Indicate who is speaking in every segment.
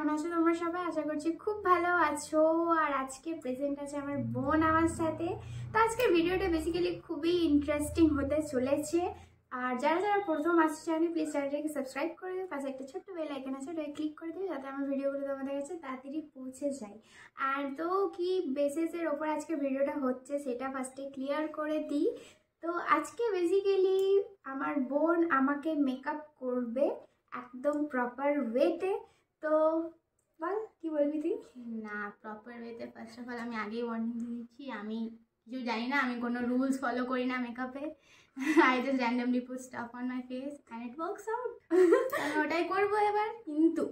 Speaker 1: কেমন আছো তোমরা সবাই? আশা করছি খুব ভালো আছো। আর আজকে প্রেজেন্ট আছে আমার বোন আমার সাথে। তো আজকের ভিডিওটা বেসিক্যালি খুবই ইন্টারেস্টিং হতে চলেছে। আর যারা যারা প্রথম আসছে আমি প্লিজ চ্যানেলটাকে সাবস্ক্রাইব করে দিও, পাশে একটা ছোট্ট বেল আইকন আছে ওটাকে ক্লিক করে দিও যাতে আমার ভিডিওগুলো তোমাদের কাছে তাড়াতাড়ি পৌঁছে যায়। আর তো কি বেসিসের ওপর আজকে ভিডিওটা হচ্ছে সেটা ফার্স্টে ক্লিয়ার করে দিই। তো আজকে বেসিক্যালি আমার বোন আমাকে মেকআপ করবে একদম প্রপার ওয়েতে। তো বল কি বলবি তুই?
Speaker 2: না, প্রপার ওয়েতে ফার্স্ট অফ অল আমি আগেই ওয়ার্নিং দিয়ে দিচ্ছি, আমি কিছু জানি না, আমি কোনো রুলস ফলো করি না মেকআপে। I just randomly put stuff on my face and it works out. আমি ওটাই করবো এবার, কিন্তু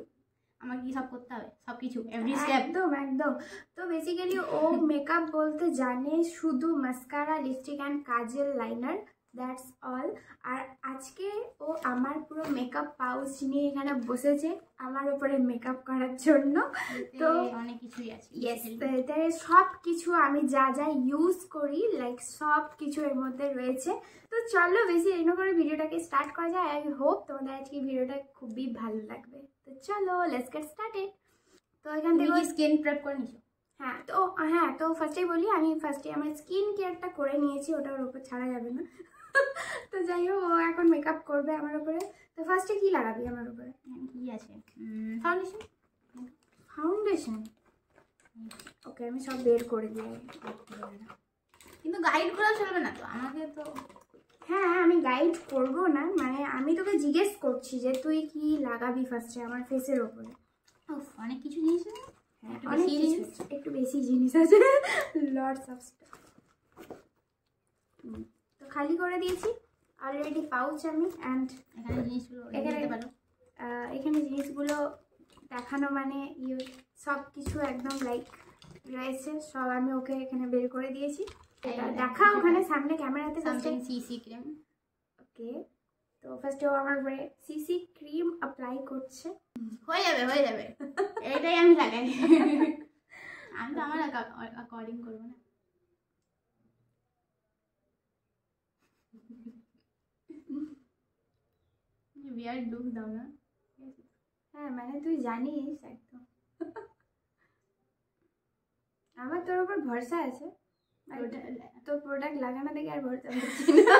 Speaker 2: আমাকে কি সব করতে হবে, সব কিছু এভরি স্টেপ?
Speaker 1: একদম একদম। তো বেসিক্যালি ও মেকআপ বলতে জানে শুধু mascara, lipstick and kajal, liner, that's all. আর আজকে ও আমার পুরো মেকআপ পাউচ নিয়ে এখানে বসেছে আমার উপরে মেকআপ করার জন্য। তো
Speaker 2: অনেক কিছুই আছে,
Speaker 1: ইয়েস, সব কিছু আমি যা যা ইউজ করি লাইক সব কিছু এর মধ্যে রয়েছে। তো চলো বেশি এগনো করে ভিডিওটাকে স্টার্ট করা যায়। আই হোপ তোমাদের আজকে ভিডিওটা খুবই ভালো লাগবে। তো চলো লেটস গেট স্টার্টেড। তো এখান থেকে
Speaker 2: স্কিন প্রেপ করে নিছো?
Speaker 1: তো ফার্স্টেই বলি, আমি ফার্স্টে আমার স্কিন কেয়ারটা করে নিয়েছি, ওটা ওর উপর ছাড়া যাবে না। তো যাই হোক, ও এখন মেকআপ করবে আমার উপরে। তো ফার্স্টে কি লাগাবি আমার উপরে?
Speaker 2: কি আছে? ফাউন্ডেশন।
Speaker 1: ফাউন্ডেশন? ওকে, আমি সব বের করে দিই।
Speaker 2: কিন্তু গাইড করা চলবে না তো আমাকে তো?
Speaker 1: হ্যাঁ, আমি গাইড করবো না, মানে আমি তোকে জিজ্ঞেস করছি যে তুই কি লাগাবি ফার্স্টে আমার ফেসের ওপরে।
Speaker 2: অনেক কিছু জিনিস,
Speaker 1: হ্যাঁ অনেক কিছু, একটু বেশি জিনিস আছে, লটস অফ স্টাফ। তো খালি করে দিয়েছি অলরেডি পাউচ আমি। অ্যান্ড এখানে জিনিসগুলো দেখানো মানে সব কিছু একদম লাইক রয়েছে, সব আমি ওকে এখানে বের করে দিয়েছি। দেখা ওখানে সামনে ক্যামেরাতে
Speaker 2: সিসি ক্রিম।
Speaker 1: ওকে, তো ফার্স্টে ও আমার উপরে সিসি ক্রিম অ্যাপ্লাই করছে।
Speaker 2: হয়ে যাবে এটাই আমি লাগাই। আমি তো আমার অ্যাকর্ডিং করবো না। বিয়ার লুক দাও না।
Speaker 1: হ্যাঁ মানে তুই জানিস একদম আমার তোর উপর ভরসা আছে। তোর প্রোডাক্ট লাগানো দেখে আর ভরসা হচ্ছে না।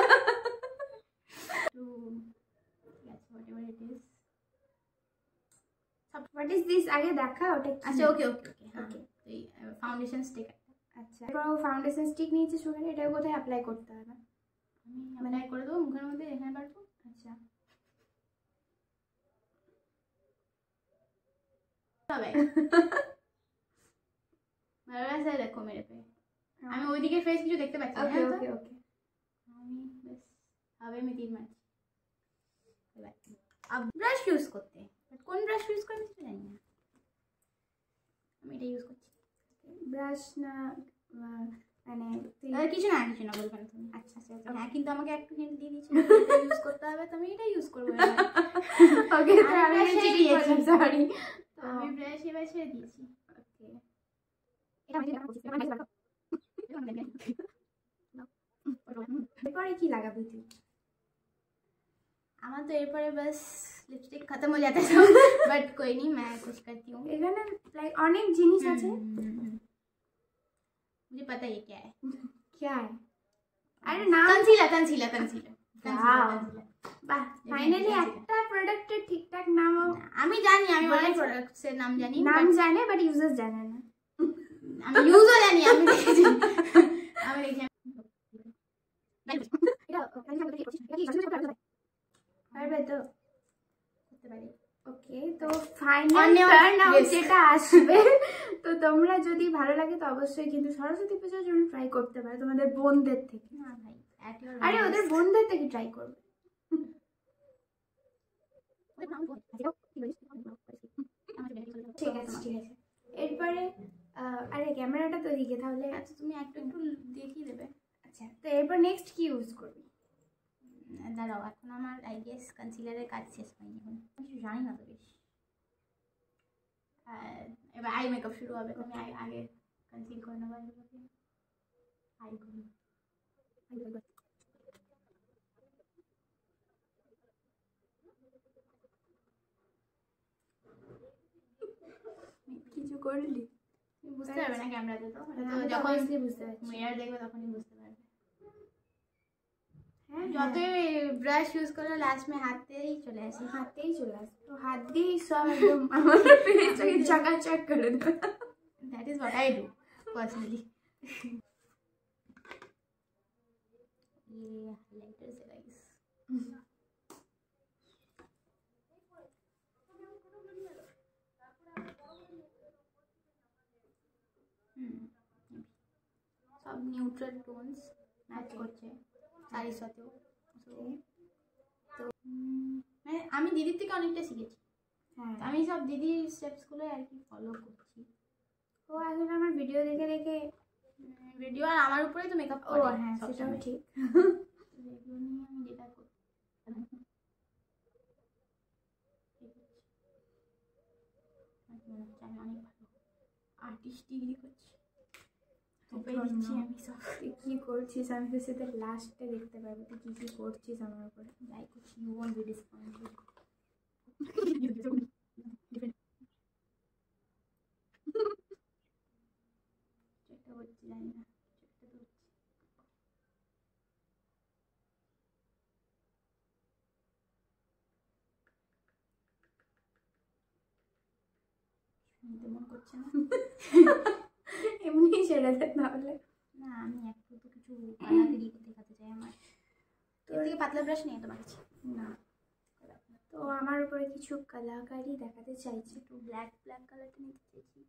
Speaker 1: What is this? আগে দেখা ওটা।
Speaker 2: আচ্ছা ওকে ওকে ওকে ওকে। এই ফাউন্ডেশন স্টিক।
Speaker 1: আচ্ছা, ফাউন্ডেশন স্টিক নিয়েছি সুগারে, এটা কোথায় অ্যাপ্লাই করতে হবে?
Speaker 2: আমি অ্যাপ্লাই করে দেবো মুখের মধ্যে, এখানে পারবো।
Speaker 1: আচ্ছা
Speaker 2: তবে ভালো লাগছে দেখো মেরে পে। আমি ওইদিকে ফেস কিছু দেখতে পাচ্ছি না।
Speaker 1: ওকে ওকে ওকে,
Speaker 2: আমি বেশ হবে আমি 3 মাস এবার ব্রাশ ইউজ করতে, কোন ব্রাশ ইউজ করতে সেটা জানি না, আমি এটা ইউজ করছি।
Speaker 1: ব্রাশ না মানে
Speaker 2: কিছু না বলবেন তুমি। আচ্ছা আচ্ছা হ্যাঁ, কিন্তু আমাকে একটু হিন্ট দিয়ে দিয়েছি ইউজ করতে হবে, তো আমি এটা ইউজ করবো।
Speaker 1: ওকে, আমি দিয়েছি, সরি,
Speaker 2: আমি ব্রাশ এবার ছেড়ে দিয়েছি।
Speaker 1: ওকে, এরপরে কি লাগাবি তুই?
Speaker 2: আমার তো এরপরে বাস लिपस्टिक खत्म हो जाता है, बट कोई नहीं, मैं कुछ करती हूँ।
Speaker 1: এখানে লাইক অনেক জিনিস আছে।
Speaker 2: मुझे पता है ये क्या है।
Speaker 1: क्या है? अरे नाम
Speaker 2: कंसीलर।
Speaker 1: বাহ, ফাইনালি একটা প্রোডাক্টের ঠিকঠাক নাম
Speaker 2: আমি জানি, আমি অনেক প্রোডাক্টসের নাম জানি,
Speaker 1: নাম জানে বাট ইউজার জানে না।
Speaker 2: আমি ইউজও জানি, আমি দেখেছি
Speaker 1: পারবে তো?
Speaker 2: করতে পারি।
Speaker 1: ওকে, তো ফাইনাল টার্ন আউট যেটা আসবে, তো তোমরা যদি ভালো লাগে তো অবশ্যই কিন্তু সরস্বতী পূজার জন্য ট্রাই করতে পারো তোমাদের বোনদের থেকে।
Speaker 2: না ভাই,
Speaker 1: আরে ওদের বোনদের থেকে ট্রাই করবে। ঠিক আছে। এরপরে আরে ক্যামেরাটা তো দিকে, তাহলে
Speaker 2: আচ্ছা তুমি একটু দেখিয়ে দেবে।
Speaker 1: আচ্ছা, তো এরপর নেক্সট কি ইউজ করবি?
Speaker 2: দাঁড়াও, এখন আমার আই গেস কনসিলারের কাজ শেষ হয়নি, এখন কিছু জানি না তো বেশি। এবার আই মেকআপ শুরু হবে, আমি আগে কনসিল করে নেবো। আই করি
Speaker 1: করলি?
Speaker 2: তুমি বুঝতে পারবে না ক্যামেরাতে, তো
Speaker 1: আমি তো
Speaker 2: যখন
Speaker 1: obviously বুঝতে পারছি।
Speaker 2: মিরর দেখবে তখনই বুঝতে পারবে।
Speaker 1: হ্যাঁ,
Speaker 2: যতই ব্রাশ ইউজ করলে লাস্ট মে হাতেই চলে আসে।
Speaker 1: হাতেই চলে আসে, তো হাত দিয়েই সব একদম আমার ফেসটাকে চাকাচাক করে দেবে।
Speaker 2: That is what I do personally. ये हाइलाइटर से गाइस सब নিউট্রাল টোনস ম্যাচ করছে শাড়ির সাথেও। তো মানে আমি দিদির থেকে অনেকটা শিখেছি।
Speaker 1: হ্যাঁ,
Speaker 2: আমি সব দিদির স্টেপসগুলো আর কি ফলো করছি।
Speaker 1: ও আসলে আমার ভিডিও দেখে দেখে
Speaker 2: ভিডিও আর আমার উপরে তো মেকআপ
Speaker 1: ও
Speaker 2: করে।
Speaker 1: হ্যাঁ, সেটাও ঠিক।
Speaker 2: এগুলো নিয়ে আমি যেটা করি আমি অনেক ভালো আর্টিস্ট ডিগ্রি করছি। দিচ্ছি আমি সব
Speaker 1: তুই কি করছিস আমি তো সেটা লাস্টে দেখতে পারবো তুই কি কি করছিস আমার উপরে।
Speaker 2: যাই করছি, ইউ ওয়ন্ট বি ডিসঅ্যাপয়েন্টেড। চেষ্টা করছি, জানি না চেষ্টা তো করছি। শুনতে মন করছে না।
Speaker 1: এমনি ছেড়ে দে তাহলে।
Speaker 2: না আমি একটু তো কিছু কালাকারি দেখাতে চাই আমার। এর থেকে পাতলা ব্রাশ নেই তোমার কাছে?
Speaker 1: না, তো আমার উপরে কিছু কালাকারি দেখাতে চাইছে।
Speaker 2: একটু ব্ল্যাক কালারটা নিতে চাইছি।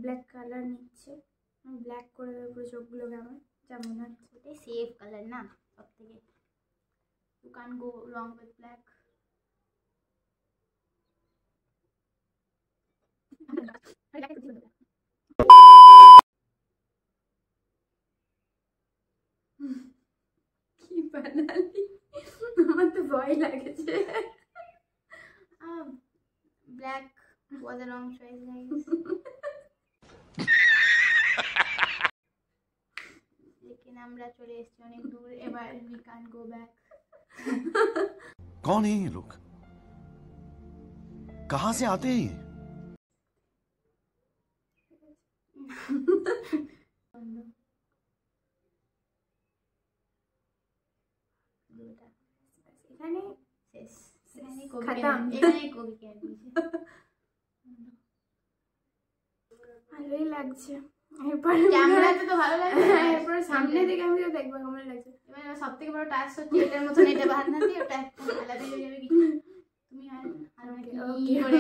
Speaker 1: ব্ল্যাক কালার নিচ্ছে, আমি ব্ল্যাক করে দেবো পুরো চোখগুলোকে আমার, যা মনে হচ্ছে।
Speaker 2: ওটাই সেফ কালার না সব থেকে। You can go wrong with black.
Speaker 1: কি বানালি, আমার তো ভয় লাগছে।
Speaker 2: Black was a wrong choice guys. लेकिन আমরা চলে এসেছি অনেক দূর, এবার we can't go back.
Speaker 3: कौन है ये लोग, कहां से आते हैं ये?
Speaker 1: এখানে
Speaker 2: শেষ,
Speaker 1: খতম।
Speaker 2: এখানে কবি কে দিয়েছে।
Speaker 1: ভালোই লাগছে। এরপর
Speaker 2: ক্যামেরাতে তো ভালো লাগে।
Speaker 1: এরপর সামনে থেকে আমি তো দেখবো কেমন লাগছে।
Speaker 2: এবার সব থেকে বড় টাস্ক হচ্ছে এটার মতন এটা বাদ না দিয়ে ওটা একদম আলাদা হয়ে যাবে কিছু। তুমি আর আমাকে কি করে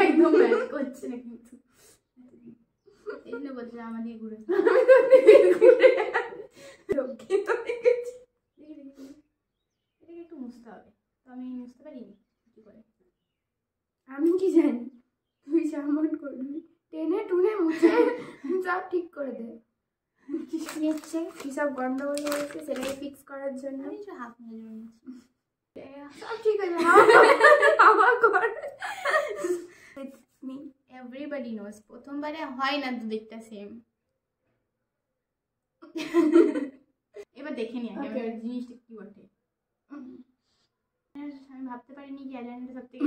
Speaker 2: একদম ম্যাচ করছে না কিন্তু। এই জন্য বলছিলাম আমাদের ঘুরে এটাকে একটু মুছতে হবে, তো আমি মুছতে পারিনি কি করে।
Speaker 1: আমি কি জানি, তুই যেমন করবি টেনে টুনে মুছে সব ঠিক করে দে। নিচ্ছে কি সব গন্ডগোল হয়েছে সেটাকে ফিক্স করার জন্য
Speaker 2: আমি একটু হাফ মেজার নিচ্ছি।
Speaker 1: সব ঠিক আছে। আমার কর মি
Speaker 2: এভরিবডি নোজ প্রথমবারে হয় না দুদিকটা সেম। এবার দেখে নি আগে আমি জিনিসটা কি বটে। আমি ভাবতে পারিনি কি আইল্যান্ডটা সব থেকে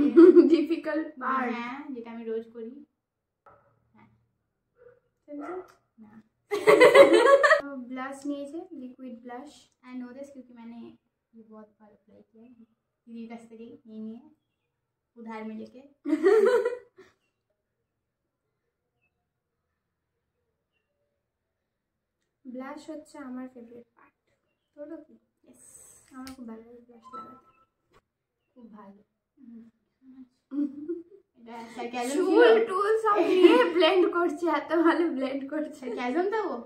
Speaker 1: ডিফিকাল্ট পার্ট।
Speaker 2: হ্যাঁ, যেটা আমি রোজ করি। হ্যাঁ ना
Speaker 1: ब्लश নিয়েছে liquid blush.
Speaker 2: I know this क्योंकि मैंने ये बहुत बार अप्लाई किया है दीदी का से नहीं है उधार में लेके।
Speaker 1: ব্লাশ হচ্ছে আমার ফেভারিট পার্ট। তোরও কি?
Speaker 2: यस
Speaker 1: আমার খুব ভালো লাগে ব্লাশ লাগাতে,
Speaker 2: খুব ভালো।
Speaker 1: চুল টুল সব নিয়ে ব্লেন্ড করছে, এত ভালো ব্লেন্ড করছে।
Speaker 2: कैजम था वो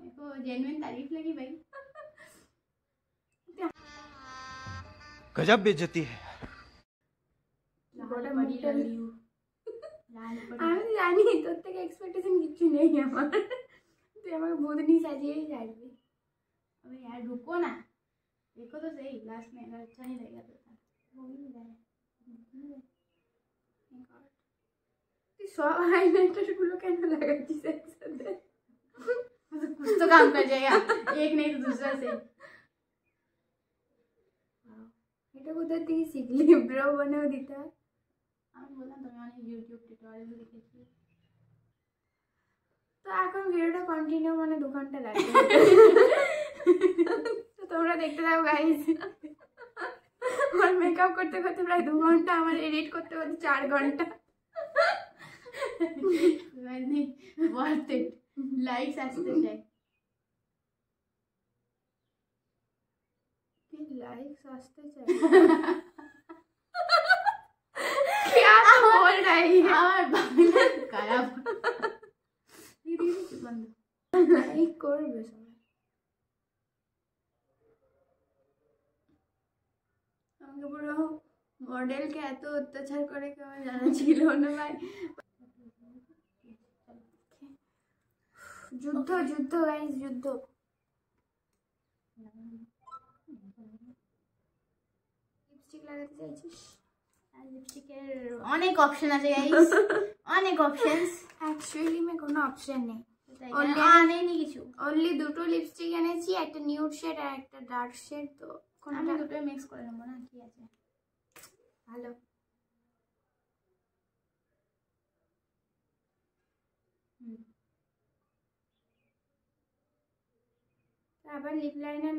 Speaker 2: देखो जेन्युइन तारीफ लगी भाई।
Speaker 3: गजब बेइज्जती है।
Speaker 1: আমি জানি তোর থেকে এক্সপেকটেশন কিছু নেই আমার, তুই আমাকে ভূতনি সাজিয়েই ছাড়বি।
Speaker 2: अबे यार रुको ना, देखो तो सही लास्ट में अगर अच्छा नहीं लगेगा तो हो ही नहीं रहा है।
Speaker 1: তুই সব হাইলাইটার গুলো কেন লাগাচ্ছিস একসাথে?
Speaker 2: कुछ तो तो काम कर जाएगा, एक नहीं तो दूसरा से।
Speaker 1: এটা কোথা থেকে শিখলি ব্রো বানাও দিতা?
Speaker 2: আমি বললাম তুমি অনেক ইউটিউব টিউটোরিয়াল দেখেছি।
Speaker 1: তো এখন ভিডিওটা কন্টিনিউ মানে 2 ঘন্টা লাগবে। তো তোমরা দেখতে থাকো গাইস। আমার মেকআপ করতে করতে প্রায় 2 ঘন্টা, আমার এডিট করতে করতে 4 ঘন্টা।
Speaker 2: মানে worth it, লাইকস আসতে চাই।
Speaker 1: কি লাইকস আসতে চাই? क्या बोल रही है?
Speaker 2: আর বাংলা খারাপ।
Speaker 1: লাইক করবে সবাই। আমাকে পুরো মডেলকে এত অত্যাচার করে কেউ জানা ছিল না ভাই। যুদ্ধ যুদ্ধ গাইস, যুদ্ধ। লিপস্টিক লাগাতে চাইছিস?
Speaker 2: লিপস্টিকের অনেক অপশন আছে গাইস, অনেক অপশনস।
Speaker 1: অ্যাকচুয়ালি में কোনো অপশন নেই,
Speaker 2: নেই কিছু।
Speaker 1: অনলি 2টো লিপস্টিক এনেছি, একটা নিউড শেড আর একটা ডার্ক শেড। তো
Speaker 2: আমি দুটোই মিক্স করে নেবো না, কি আছে।
Speaker 1: ভালো। আবার লিপ লাইনার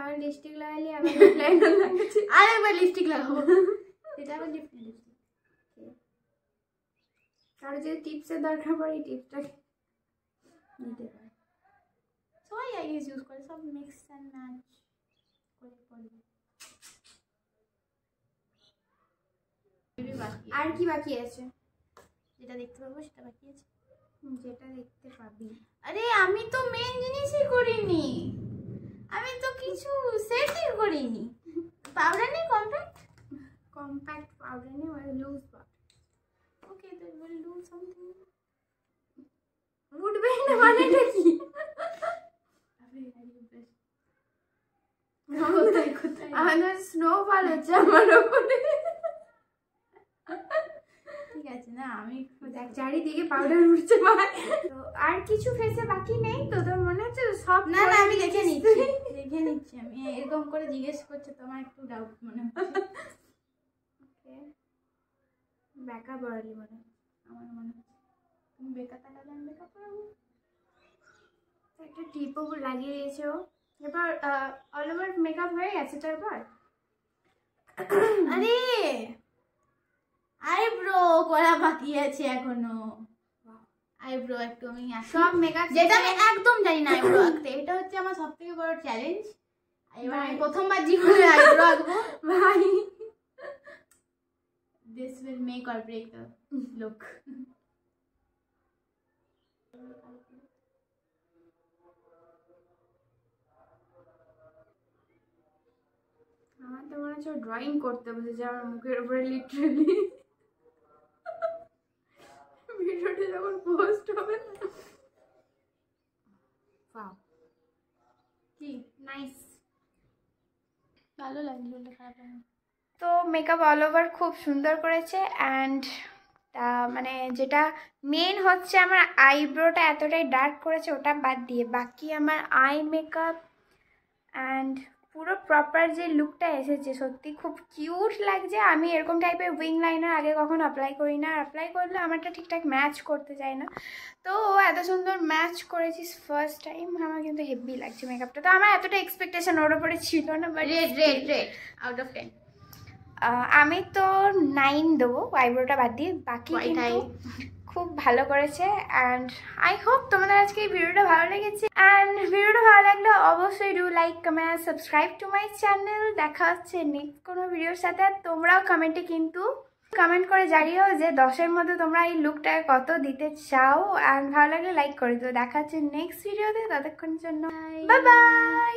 Speaker 1: আর লিপস্টিক লাগাইলি, আবার লিপ লাইনার লাগাচ্ছি,
Speaker 2: আরেকবার লিপস্টিক লাগাবো। এটা আবার লিপস্টিক।
Speaker 1: কারো যদি টিপসের দরকার পড়ে টিপসটা নিতে পারে।
Speaker 2: সবাই আইডিয়াস ইউজ করে, সব মিক্স অ্যান্ড ম্যাচ করে পড়বে।
Speaker 1: আর কি বাকি আছে?
Speaker 2: যেটা দেখতে পাবো সেটা বাকি আছে।
Speaker 1: যেটা দেখতে পাবি।
Speaker 2: আরে আমি তো মেন জিনিসই করিনি, আমি তো কিছু সেটই করিনি। পাউডার নেই,
Speaker 1: কম্প্যাক্ট পাউডার নেই, মানে লুজ পাউডার।
Speaker 2: ওকে, তো উইল ডু সামথিং।
Speaker 1: উঠবে না মানেটা কি? আমাদের স্নোফল হচ্ছে আমার উপরে।
Speaker 2: ঠিক আছে না, আমি
Speaker 1: দেখ চারিদিকে পাউডার উঠছে ভাই। তো আর কিছু ফেসে বাকি নেই তো? তোর মনে হচ্ছে সব?
Speaker 2: না না, আমি দেখে নিচ্ছি আমি। এরকম করে জিজ্ঞেস করছে তোমার একটু ডাউট মনে হচ্ছে।
Speaker 1: ওকে, বেকা বড়ালি মনে হয়।
Speaker 2: আমার মনে হচ্ছে তুমি বেকা তাকালে আমি বেকা পড়াবো।
Speaker 1: একটা টিপও লাগিয়ে দিয়েছে ও। এবার অল ওভার মেকআপ হয়ে গেছে। তারপর
Speaker 2: আরে আইব্রো করা বাকি আছে এখনো। আইব্রো একটু আমি
Speaker 1: সব মেকআপ,
Speaker 2: যেটা আমি একদম জানি না আইব্রো আঁকতে, এটা হচ্ছে আমার সব থেকে বড় চ্যালেঞ্জ। এবার আমি প্রথমবার জীবনে আইব্রো আঁকবো
Speaker 1: ভাই।
Speaker 2: This will make or break the look.
Speaker 1: আমার তো মনে হচ্ছে ড্রয়িং করতে বসেছে আমার মুখের উপরে লিটারালি। ভিডিওটা যখন পোস্ট হবে না। ওয়াও,
Speaker 2: কি
Speaker 1: নাইস,
Speaker 2: ভালো লাগলো, খারাপ লাগে।
Speaker 1: তো মেকআপ অল ওভার খুব সুন্দর করেছে। অ্যান্ড মানে যেটা মেন হচ্ছে আমার আইব্রোটা এতটাই ডার্ক করেছে, ওটা বাদ দিয়ে বাকি আমার আই মেকআপ অ্যান্ড পুরো প্রপার যে লুকটা এসেছে সত্যি খুব কিউট লাগছে। আমি এরকম টাইপের উইং লাইনার আগে কখনো অ্যাপ্লাই করি না, অ্যাপ্লাই করলে আমারটা ঠিকঠাক ম্যাচ করতে চায় না। তো ও এত সুন্দর ম্যাচ করেছিস ফার্স্ট টাইম, আমার কিন্তু হেভি লাগছে মেকআপটা। তো আমার এতটা এক্সপেকটেশন ওর ওপরে ছিল না, বাট
Speaker 2: রেড আউট অফ 10
Speaker 1: আমি তো 9 দেবো আইব্রোটা বাদ দিয়ে। বাকি কিন্তু খুব ভালো করেছে। অ্যান্ড আই হোপ তোমাদের আজকে এই ভিডিওটা ভালো লেগেছে। অ্যান্ড ভিডিওটা ভালো লাগলে অবশ্যই do like, comment, subscribe to my channel. দেখা হচ্ছে নেক্সট কোনো ভিডিওর সাথে। আর তোমরাও কমেন্টে কিন্তু কমেন্ট করে জানিও যে 10-এর মধ্যে তোমরা এই লুকটাকে কত দিতে চাও। অ্যান্ড ভালো লাগলে লাইক করে দিও। দেখা হচ্ছে নেক্সট ভিডিওতে, ততক্ষণের জন্য বাই বাই।